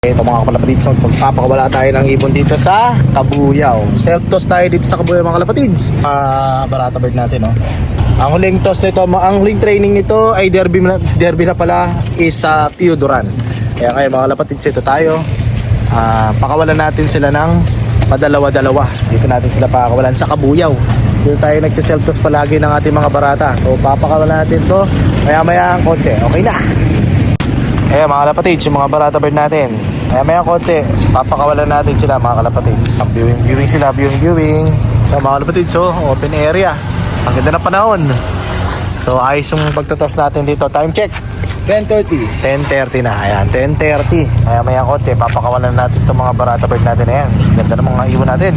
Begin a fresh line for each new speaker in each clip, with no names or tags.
Ito mga kalapatids, magpapakawala tayo ng ibon dito sa Kabuyaw. Self-toss tayo dito sa Kabuyaw mga kalapatids. Barata bird natin, no? Ang huling toss nito, ang huling training nito ay derby na pala is sa Pioduran. Kaya kayo mga kalapatids, ito tayo. Pakawalan natin sila ng padalawa-dalawa. Dito natin sila pakawalan sa Kabuyaw. Dito tayo nagsiself-toss palagi ng ating mga barata. So papakawalan natin to maya-maya ang konti. Okay na. Ayan mga kalapatids, yung mga barata bird natin. Maya konti, papakawalan natin sila mga kalapatids. Viewing sila, viewing. So, mga kalapatids, open area. Ang ganda na panahon. So ayos yung pagtatas natin dito. Time check 10:30 na, ayan 10:30. Maya konti, papakawalan natin itong mga barata bird natin. Ayan, ganda na mga ibon natin.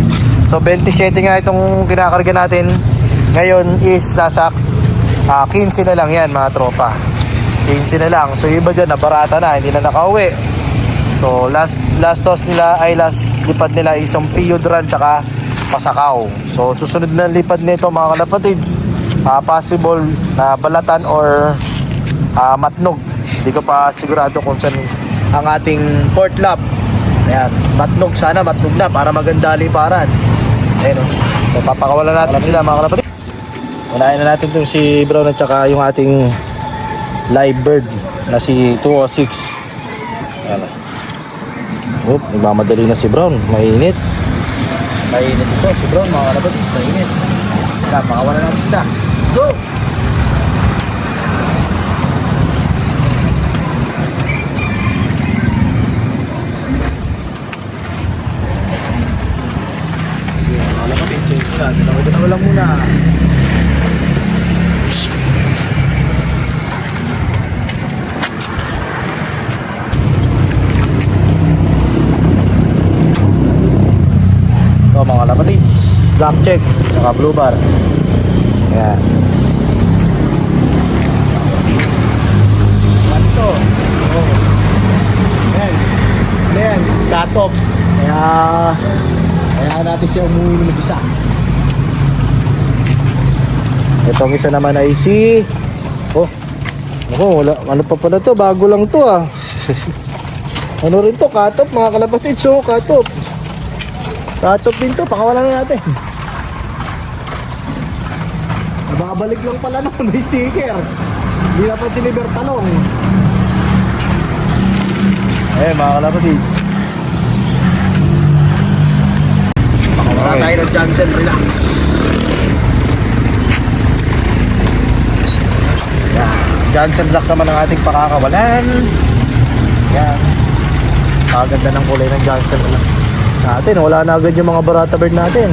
So 27 nga itong kinakarga natin. Ngayon is nasa 15 na lang yan mga tropa. 15 na lang. So iba dyan, nabarata na, hindi na nakauwi. So last toss nila ay last lipad nila isang Pioduran tsaka Pasakaw. So susunod na lipad nito mga kalapatids, possible na Balatan or Matnog. Hindi ko pa sigurado kung saan ang ating fourth lap. Ayan, Matnog, sana Matnog na para maganda liparan. Ayan o. So papakawalan natin sila mga kalapatids. Unahin na natin itong si Brown at saka yung ating live bird na si 206. Ayan. Nagmamadali na si Brown. Mainit ito si Brown mga kalapatids. Mainit. Pakawalan natin sila. Go! Sige mga kalapatids, change sila. Dalawa lang muna. So mga kalapatids, black check, saka blue bar. Ayan. Ganito. Ayan, cut off. Kaya natin siya umuwi ng isa. Itong isa naman ay si wala, ano pa pala to, bago lang to Ano rin to, cut off mga kalapatids. So cut off din to, pakawalan na natin. Nababalik lang pala naman, may sticker. Hindi na pa si Liber talong. Mga kalapatid, pakawalan tayo ng Johnson, relax. Yan, Johnson relax naman ang ating pakakawalan. Yan, kaganda ng kulay ng Johnson relax natin. Wala na agad yung mga barata bird natin.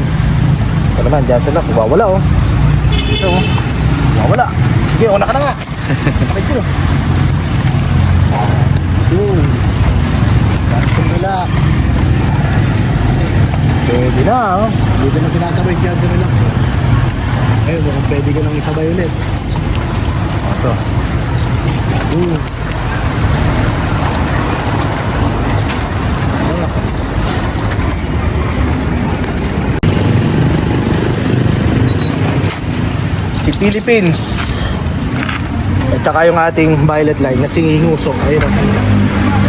Ito naman, Johnson relax, wala ito wala. Sige, una ka na nga. Ito Johnson relax. Pwede na dito na sinasabay Johnson relax. Baka pwede ka nang isabay ulit. Ito si Philippines at saka yung ating violet line na singinguso. Ayun,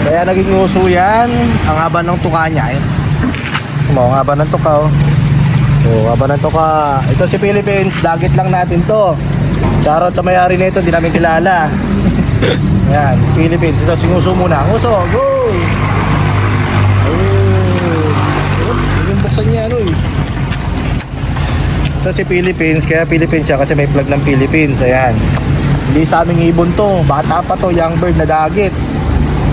kaya naging nguso yan. Ang haba ng tuka niya. Ayun, ang haba ng tuka. Haba ng tuka. Ito si Philippines, dagit lang natin to. Charot sa mayari na ito, hindi namin kilala. Yan, Philippines. Ito singuso muna. Nguso, go! Yung buksan niya Ito si Philippines, kaya Philippines siya kasi may flag ng Philippines. Ayan. Hindi sa aming ibon to. Bata pa to, young bird na dagit.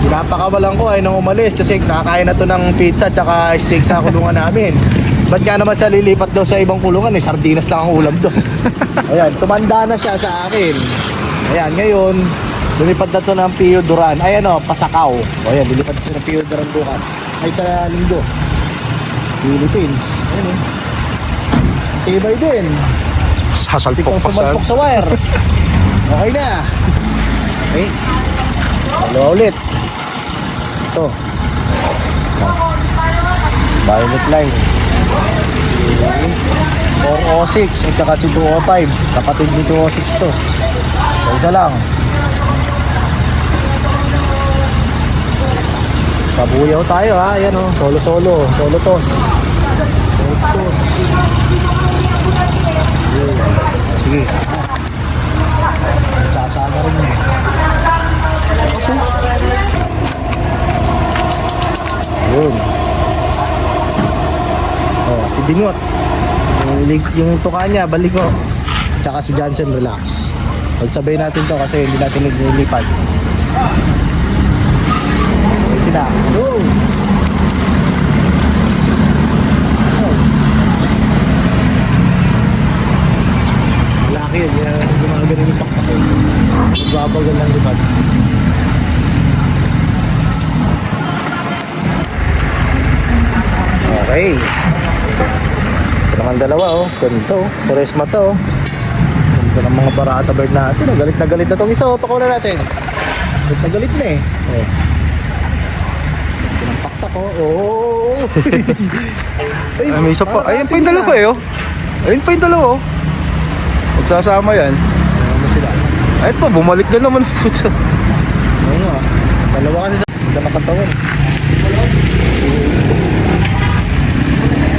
Pinapakawalan ko ay nang umalis kasi nakakain na to ng pizza tsaka steak sa kulungan namin. Ba't nga naman siya lilipat daw sa ibang kulungan? Sardinas lang ang ulam doon. Ayan, tumanda na siya sa akin. Ayan, ngayon lumipad na to ng Pioduran. Ayan Pasakaw. Ayan, lilipat siya ng Pioduran bukas. Ay sa linggo. Philippines. Ayan tibay din.
Sasalpok pa
sumalpok sa wire. Okay na. Okay. Dalawa ulit. Ito. Violet line. 406 at saka si 205. Kapatid ni 206 to. So isa lang. Kabuyaw tayo ha. Ayan o. Solo toss. Solo toss. Yun. Sige. Sasaga rin yun. Yun. Oh, si Bingot. Yung tuka niya, balik ko. Tsaka si Johnson, relax. Pagsabay natin to kasi hindi natin naglilipad. Okay na. Go! Malaki yun. Gumagano yung pakpak yun. Babagal lang lipad. Okay. Ito naman dalawa oh. Ganito oh. Pares mata oh. Ganito ng mga barata bird natin oh. Galit na galit na itong isa oh. Pakuna natin. Galit na galit na eh. Oh. Pinapaktak oh. Oh.
Ay, may isa pa. Ayun pa yung dalawa eh, oh. Ayun pa yung dalawa, oh. Magsasama yan.
Ano sila?
Ay, ito, bumalik na naman ang putsa.
Oo nga. Dalawa kasi sa... Ganda makatawan.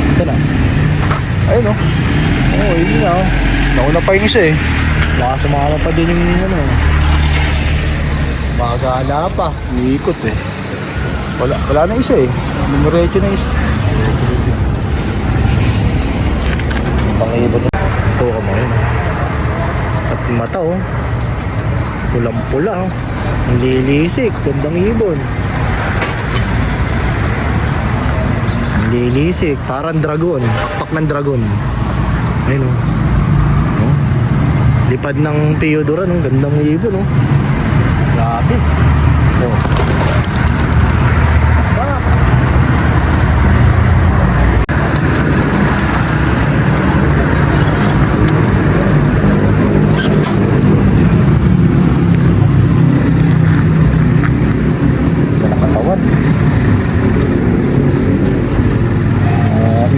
Ito na.
Ayun, oh.
Oo, yun nga oh.
Nauna pa yung isa eh.
Baka sumama pa din yung ano. Magala pa.
Iikot eh. Wala na isa eh. Numerecho na isa.
Pangibot na. Ito ka mo yun. At yung mata oh. Pulang-pula oh. Ang lilisik. Gandang ibon. Ang lilisik. Parang dragon. Pakpak ng dragon. Ayun oh. Oh. Lipad ng Theodora oh. Gandang ibon oh. Grabe. Oh.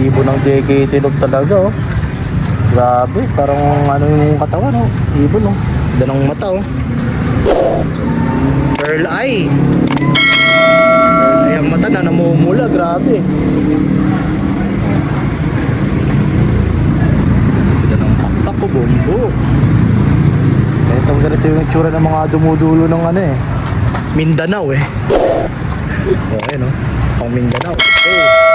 Ibon ng JK Tilog talaga oh. Grabe, parang ano yung katawan oh. Ibon oh. Ganda ng mata oh. Pearl eye. Pearl eye ang mata na namumula, grabe. Ganda ng pakpak ko, bombo. Ganito yung itsura ng mga dumudulo ng ano eh. Mindanao eh. Oh, ayun oh. Pang Mindanao. Oh.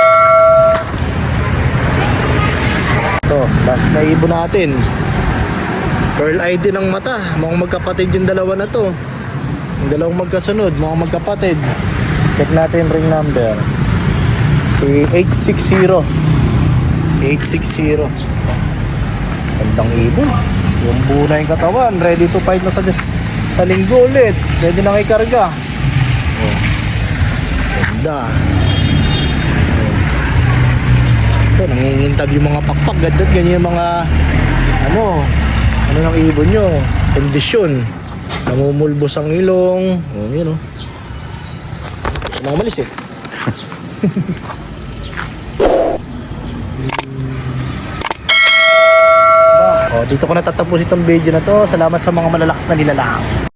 Ito, last na ibon natin. Pearl eye din ang mata. Mga magkapatid yung dalawa na to. Yung dalawang magkasunod, mga magkapatid. Check natin ring number. Si 860. 860. Gandang ibon. Yung buo na yung katawan. Ready to fight na sa linggo ulit. Ready na kay karga. Oh. Ganda. Ito, nangingintab yung mga pakpak. Ganda ganyan yung mga ano ng ibon nyo. Kondisyon. Namumulbos ang ilong. Oh, yun oh. Mga malis eh. Oh, dito ko natatapos itong video na to. Salamat sa mga malalakas na nilalang.